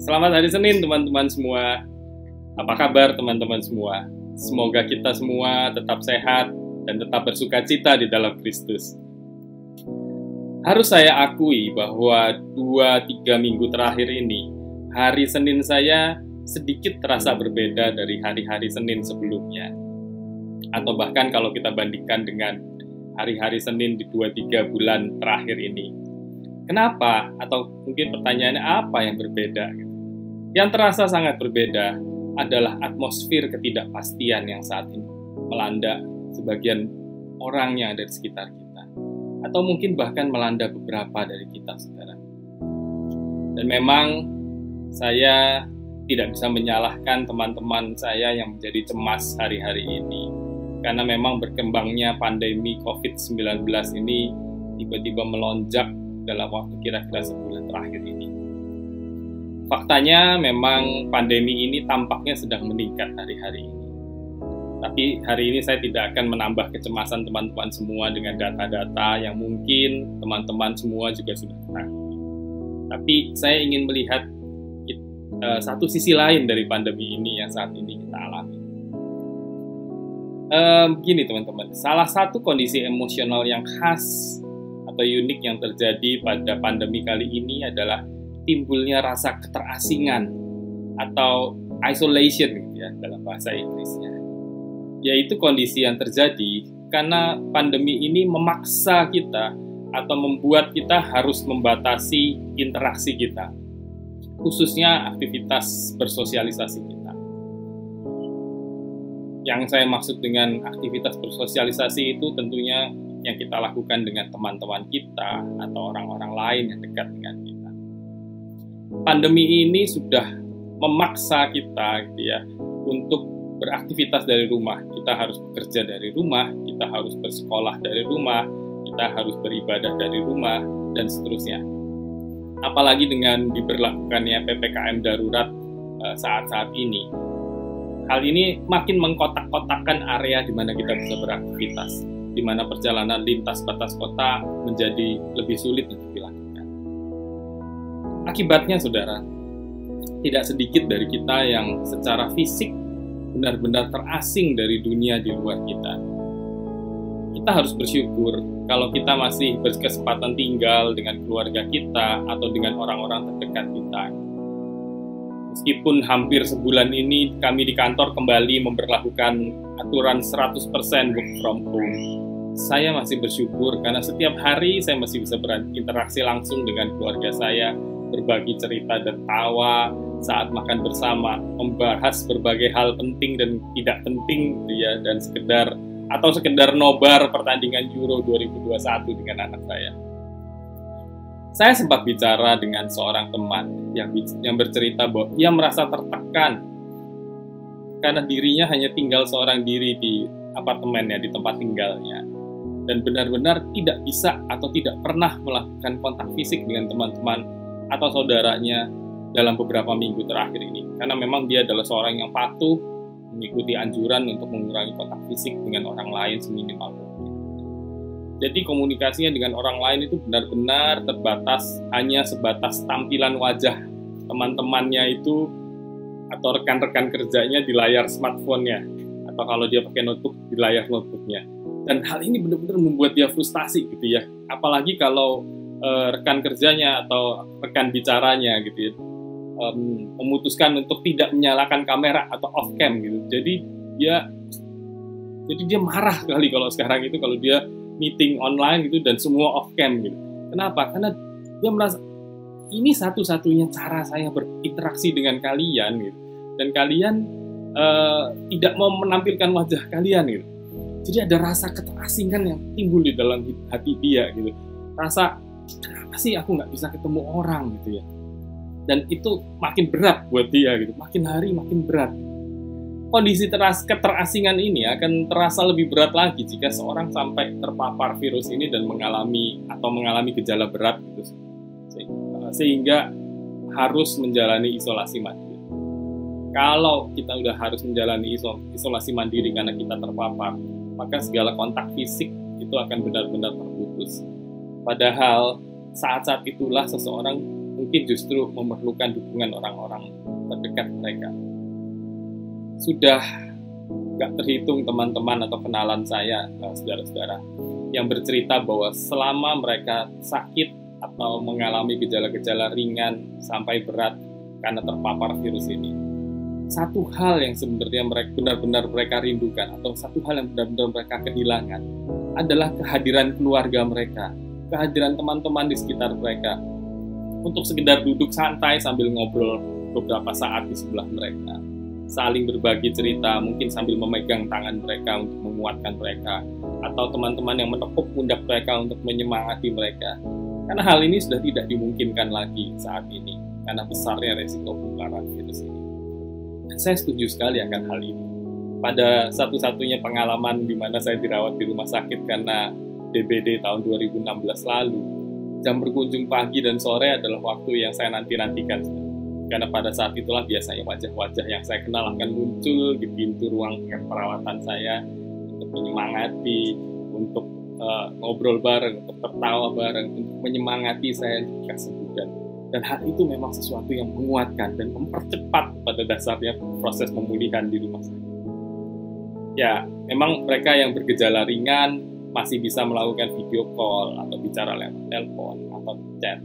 Selamat hari Senin teman-teman semua. Apa kabar teman-teman semua? Semoga kita semua tetap sehat dan tetap bersukacita di dalam Kristus. Harus saya akui bahwa 2-3 minggu terakhir ini, hari Senin saya sedikit terasa berbeda dari hari-hari Senin sebelumnya. Atau bahkan kalau kita bandingkan dengan hari-hari Senin di 2-3 bulan terakhir ini. Kenapa? Atau mungkin pertanyaannya apa yang berbeda? Yang terasa sangat berbeda adalah atmosfer ketidakpastian yang saat ini melanda sebagian orang yang ada di sekitar kita. Atau mungkin bahkan melanda beberapa dari kita, saudara. Dan memang saya tidak bisa menyalahkan teman-teman saya yang menjadi cemas hari-hari ini. Karena memang berkembangnya pandemi COVID-19 ini tiba-tiba melonjak dalam waktu kira-kira sebulan terakhir ini. Faktanya memang pandemi ini tampaknya sedang meningkat hari-hari ini. Tapi hari ini saya tidak akan menambah kecemasan teman-teman semua dengan data-data yang mungkin teman-teman semua juga sudah ketahui. Tapi saya ingin melihat satu sisi lain dari pandemi ini yang saat ini kita alami. Begini teman-teman, salah satu kondisi emosional yang khas atau unik yang terjadi pada pandemi kali ini adalah timbulnya rasa keterasingan atau isolation gitu ya dalam bahasa Inggrisnya. Yaitu kondisi yang terjadi karena pandemi ini memaksa kita atau membuat kita harus membatasi interaksi kita, khususnya aktivitas bersosialisasi kita. Yang saya maksud dengan aktivitas bersosialisasi itu tentunya yang kita lakukan dengan teman-teman kita atau orang-orang lain yang dekat dengan kita. Pandemi ini sudah memaksa kita gitu ya, untuk beraktivitas dari rumah. Kita harus bekerja dari rumah, kita harus bersekolah dari rumah, kita harus beribadah dari rumah, dan seterusnya. Apalagi dengan diberlakukannya PPKM darurat saat-saat ini. Hal ini makin mengkotak-kotakkan area di mana kita bisa beraktivitas, di mana perjalanan lintas batas kota menjadi lebih sulit untuk dilakukan. Akibatnya, saudara, tidak sedikit dari kita yang secara fisik benar-benar terasing dari dunia di luar kita. Kita harus bersyukur kalau kita masih berkesempatan tinggal dengan keluarga kita atau dengan orang-orang terdekat kita. Meskipun hampir sebulan ini kami di kantor kembali memberlakukan aturan 100% work from home, saya masih bersyukur karena setiap hari saya masih bisa berinteraksi langsung dengan keluarga saya, berbagi cerita dan tawa saat makan bersama, membahas berbagai hal penting dan tidak penting ya, dan sekedar nobar pertandingan Euro 2021 dengan anak saya. Saya sempat bicara dengan seorang teman yang bercerita bahwa ia merasa tertekan karena dirinya hanya tinggal seorang diri di apartemennya, di tempat tinggalnya, dan benar-benar tidak bisa atau tidak pernah melakukan kontak fisik dengan teman-teman atau saudaranya dalam beberapa minggu terakhir ini. Karena memang dia adalah seorang yang patuh mengikuti anjuran untuk mengurangi kontak fisik dengan orang lain seminimal mungkin. Jadi komunikasinya dengan orang lain itu benar-benar terbatas, hanya sebatas tampilan wajah teman-temannya itu atau rekan-rekan kerjanya di layar smartphone-nya, atau kalau dia pakai notebook di layar notebooknya. Dan hal ini benar-benar membuat dia frustasi gitu ya. Apalagi kalau rekan kerjanya atau rekan bicaranya gitu ya, memutuskan untuk tidak menyalakan kamera atau off cam gitu. Jadi dia marah kali kalau sekarang itu kalau dia meeting online gitu dan semua off cam gitu. Kenapa? Karena dia merasa ini satu-satunya cara saya berinteraksi dengan kalian gitu. Dan kalian tidak mau menampilkan wajah kalian gitu. Jadi ada rasa keterasingan yang timbul di dalam hati dia gitu. Rasa kenapa sih aku nggak bisa ketemu orang gitu ya. Dan itu makin berat buat dia gitu. Makin hari makin berat. Kondisi keterasingan ini akan terasa lebih berat lagi jika seorang sampai terpapar virus ini dan mengalami gejala berat gitu. Sehingga harus menjalani isolasi mandiri. Kalau kita udah harus menjalani isolasi mandiri karena kita terpapar, maka segala kontak fisik itu akan benar-benar terputus. Padahal saat-saat itulah seseorang mungkin justru memerlukan dukungan orang-orang terdekat mereka. Sudah gak terhitung teman-teman atau kenalan saya, saudara-saudara, yang bercerita bahwa selama mereka sakit atau mengalami gejala-gejala ringan sampai berat karena terpapar virus ini, satu hal yang sebenarnya mereka benar-benar mereka rindukan, atau satu hal yang benar-benar mereka kehilangan, adalah kehadiran keluarga mereka, kehadiran teman-teman di sekitar mereka, untuk sekedar duduk santai sambil ngobrol beberapa saat di sebelah mereka, saling berbagi cerita, mungkin sambil memegang tangan mereka untuk menguatkan mereka, atau teman-teman yang menepuk pundak mereka untuk menyemangati mereka. Karena hal ini sudah tidak dimungkinkan lagi saat ini, karena besarnya resiko penularan virus ini. Dan saya setuju sekali akan hal ini. Pada satu-satunya pengalaman di mana saya dirawat di rumah sakit karena DBD tahun 2016 lalu, jam berkunjung pagi dan sore adalah waktu yang saya nanti-nantikan. Karena pada saat itulah biasanya wajah-wajah yang saya kenal akan muncul di pintu ruang perawatan saya untuk menyemangati, untuk ngobrol bareng, untuk tertawa bareng, untuk menyemangati saya jika sembuh. Dan hal itu memang sesuatu yang menguatkan dan mempercepat pada dasarnya proses pemulihan di rumah sakit. Ya, memang mereka yang bergejala ringan masih bisa melakukan video call atau bicara lewat telepon atau chat.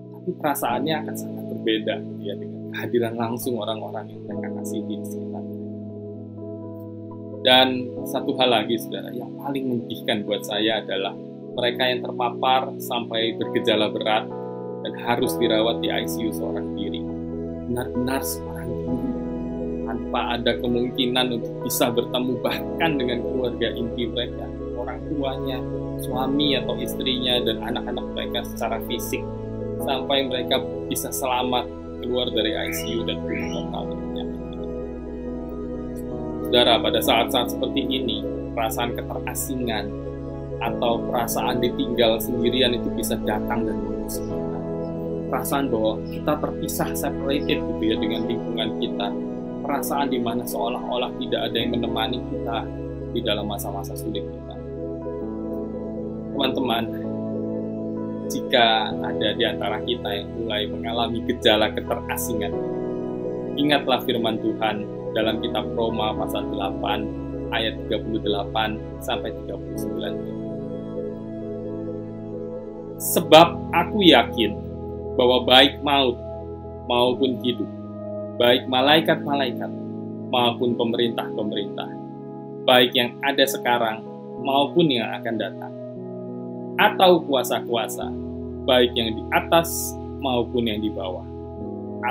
Tapi perasaannya akan sangat berbeda ya, dengan kehadiran langsung orang-orang yang mereka kasihi di sekitar. Dan satu hal lagi, saudara, yang paling menyedihkan buat saya adalah mereka yang terpapar sampai bergejala berat dan harus dirawat di ICU seorang diri. Benar-benar seorang diri, tanpa ada kemungkinan untuk bisa bertemu bahkan dengan keluarga inti mereka, orang tuanya, suami atau istrinya, dan anak-anak mereka secara fisik, sampai mereka bisa selamat keluar dari ICU dan pulih total dari penyakit ini. Saudara, pada saat-saat seperti ini, perasaan keterasingan atau perasaan ditinggal sendirian itu bisa datang dan mengusik kita. Perasaan bahwa kita terpisah, separated gitu ya dengan lingkungan kita. Perasaan di mana seolah-olah tidak ada yang menemani kita di dalam masa-masa sulit kita. Teman-teman, jika ada di antara kita yang mulai mengalami gejala keterasingan, ingatlah firman Tuhan dalam kitab Roma pasal 8 ayat 38 sampai 39. Sebab aku yakin bahwa baik maut maupun hidup, baik malaikat-malaikat maupun pemerintah-pemerintah, baik yang ada sekarang maupun yang akan datang, atau kuasa-kuasa, baik yang di atas maupun yang di bawah,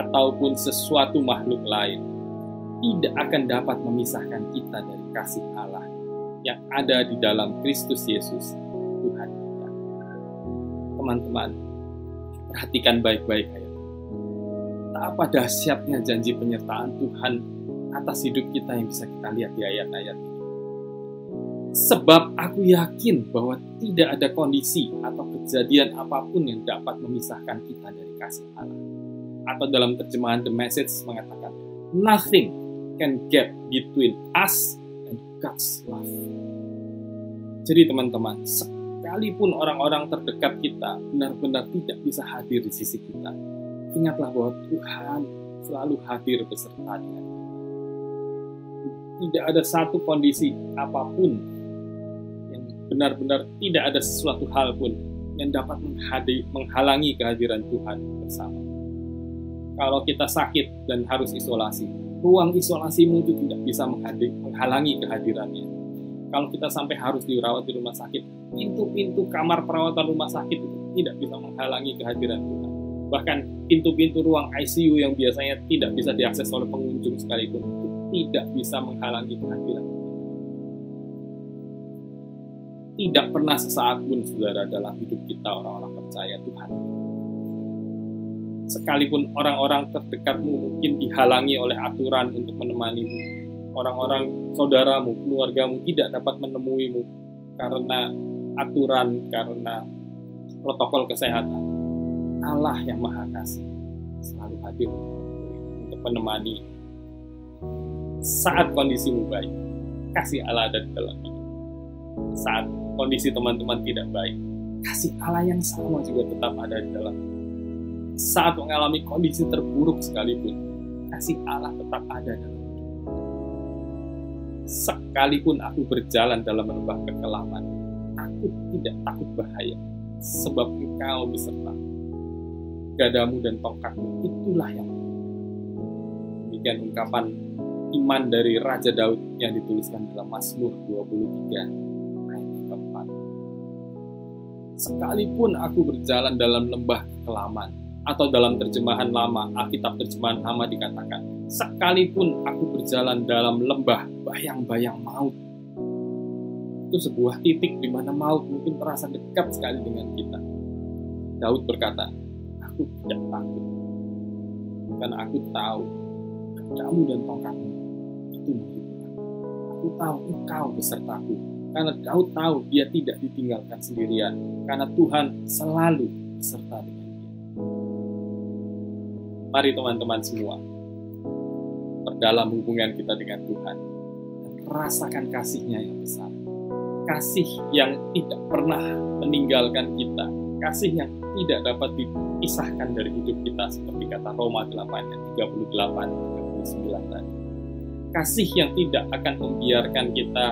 ataupun sesuatu makhluk lain, tidak akan dapat memisahkan kita dari kasih Allah yang ada di dalam Kristus Yesus, Tuhan kita. Teman-teman, perhatikan baik-baik ayat. Apa dahsyatnya janji penyertaan Tuhan atas hidup kita yang bisa kita lihat di ayat-ayat ini. Sebab aku yakin bahwa tidak ada kondisi atau kejadian apapun yang dapat memisahkan kita dari kasih Allah. Atau dalam terjemahan The Message mengatakan, nothing can get between us and God's love. Jadi teman-teman, sekalipun orang-orang terdekat kita benar-benar tidak bisa hadir di sisi kita, ingatlah bahwa Tuhan selalu hadir beserta dengan kita. Tidak ada satu kondisi apapun yang benar-benar tidak ada sesuatu hal pun yang dapat menghalangi kehadiran Tuhan bersama. Kalau kita sakit dan harus isolasi, ruang isolasimu itu tidak bisa menghalangi kehadirannya. Kalau kita sampai harus dirawat di rumah sakit, pintu-pintu kamar perawatan rumah sakit itu tidak bisa menghalangi kehadiran Tuhan. Bahkan pintu-pintu ruang ICU yang biasanya tidak bisa diakses oleh pengunjung sekalipun, itu tidak bisa menghalangi kehadiran Tuhan. Tidak pernah sesaat pun, saudara, dalam hidup kita orang-orang percaya Tuhan. Sekalipun orang-orang terdekatmu mungkin dihalangi oleh aturan untuk menemanimu, orang-orang saudaramu, keluargamu tidak dapat menemuimu karena aturan, karena protokol kesehatan, Allah yang Maha Kasih selalu hadir untuk menemani. Saat kondisimu baik, kasih Allah ada di dalam hidup. Saat kondisi teman-teman tidak baik, kasih Allah yang sama juga tetap ada di dalam hidup. saat mengalami kondisi terburuk sekalipun, kasih Allah tetap ada dalam hidup. Sekalipun aku berjalan dalam lembah kekelaman, aku tidak takut bahaya, sebab Engkau beserta. Gadamu dan tongkatmu itulah yang. Demikian ungkapan iman dari Raja Daud yang dituliskan dalam Mazmur 23 ayat 4. Sekalipun aku berjalan dalam lembah kekelaman, atau dalam terjemahan lama, Alkitab terjemahan lama dikatakan, sekalipun aku berjalan dalam lembah bayang-bayang maut. Itu sebuah titik di mana maut mungkin terasa dekat sekali dengan kita. Daud berkata, aku tidak takut, karena aku tahu kamu dan tongkatmu itu menghibur. Aku tahu Engkau besertaku, karena Daud tahu dia tidak ditinggalkan sendirian, karena Tuhan selalu beserta dengan. Mari teman-teman semua, perdalam hubungan kita dengan Tuhan, dan rasakan kasih-Nya yang besar. Kasih yang tidak pernah meninggalkan kita, kasih yang tidak dapat dipisahkan dari hidup kita, seperti kata Roma 8 ayat 38-39 tadi. Kasih yang tidak akan membiarkan kita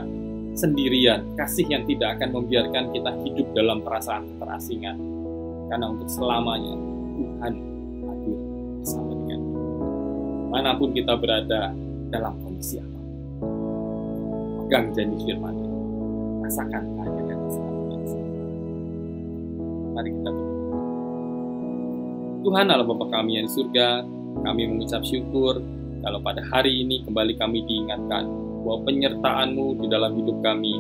sendirian, kasih yang tidak akan membiarkan kita hidup dalam perasaan keterasingan, karena untuk selamanya Tuhan hadir bersama dengan kita. Manapun kita berada dalam kondisi apa, pegang janji firman-Nya, rasakan keadaan sangat biasa. Mari kita berdoa. Tuhan Allah Bapa kami yang di surga, kami mengucap syukur kalau pada hari ini kembali kami diingatkan bahwa penyertaan-Mu di dalam hidup kami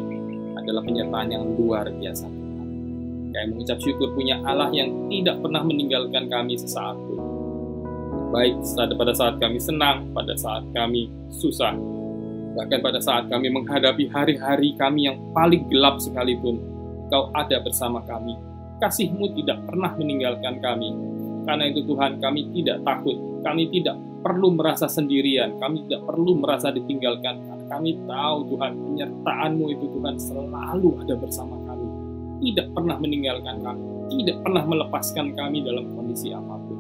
adalah penyertaan yang luar biasa. Kami mengucap syukur punya Allah yang tidak pernah meninggalkan kami sesaat pun. Baik pada saat kami senang, pada saat kami susah, bahkan pada saat kami menghadapi hari-hari kami yang paling gelap sekalipun, Engkau ada bersama kami. Kasih-Mu tidak pernah meninggalkan kami. Karena itu Tuhan, kami tidak takut, kami tidak perlu merasa sendirian, kami tidak perlu merasa ditinggalkan. Karena kami tahu Tuhan, penyertaan-Mu itu Tuhan selalu ada bersama kami. Tidak pernah meninggalkan kami, tidak pernah melepaskan kami dalam kondisi apapun.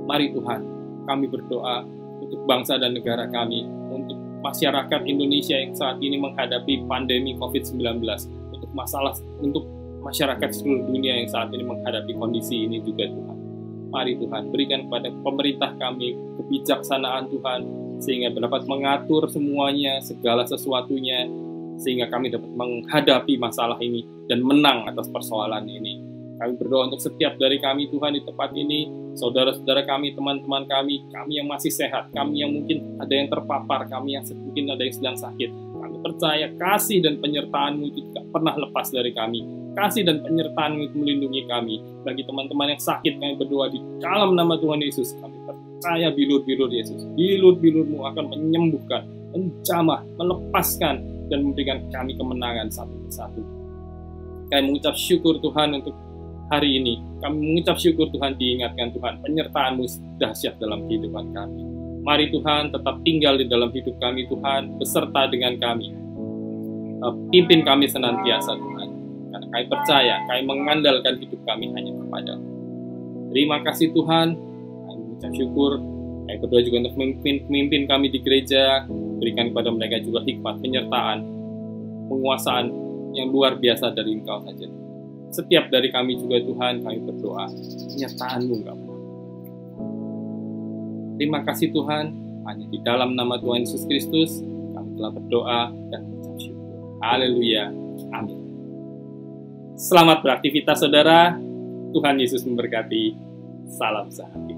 Mari Tuhan, kami berdoa untuk bangsa dan negara kami, untuk masyarakat Indonesia yang saat ini menghadapi pandemi COVID-19, untuk masyarakat seluruh dunia yang saat ini menghadapi kondisi ini juga Tuhan. Mari Tuhan, berikan kepada pemerintah kami kebijaksanaan Tuhan, sehingga dapat mengatur semuanya, segala sesuatunya, sehingga kami dapat menghadapi masalah ini dan menang atas persoalan ini. Kami berdoa untuk setiap dari kami Tuhan di tempat ini, saudara-saudara kami, teman-teman kami yang masih sehat, kami yang mungkin ada yang terpapar, kami yang mungkin ada yang sedang sakit. Kami percaya kasih dan penyertaan-Mu itu tidak pernah lepas dari kami. Kasih dan penyertaan-Mu itu melindungi kami. Bagi teman-teman yang sakit, kami berdoa di dalam nama Tuhan Yesus. Kami percaya bilur-bilur Yesus, bilur-bilur-Mu akan menyembuhkan, menjamah, melepaskan, dan memberikan kami kemenangan satu persatu. Kami mengucap syukur Tuhan untuk hari ini. Kami mengucap syukur Tuhan diingatkan Tuhan, penyertaan-Mu dahsyat dalam kehidupan kami. Mari Tuhan tetap tinggal di dalam hidup kami Tuhan, beserta dengan kami. Pimpin kami senantiasa Tuhan, karena kami percaya, kami mengandalkan hidup kami hanya kepada-Mu. Terima kasih Tuhan, kami mengucap syukur. Kami berdoa juga untuk memimpin kami di gereja, berikan kepada mereka juga hikmat, penyertaan, penguasaan yang luar biasa dari Engkau saja. Setiap dari kami juga Tuhan, kami berdoa, penyertaan-Mu enggak pernah. Terima kasih Tuhan, hanya di dalam nama Tuhan Yesus Kristus, kami telah berdoa dan mengucap syukur. Haleluya, amin. Selamat beraktivitas saudara, Tuhan Yesus memberkati, salam sehati.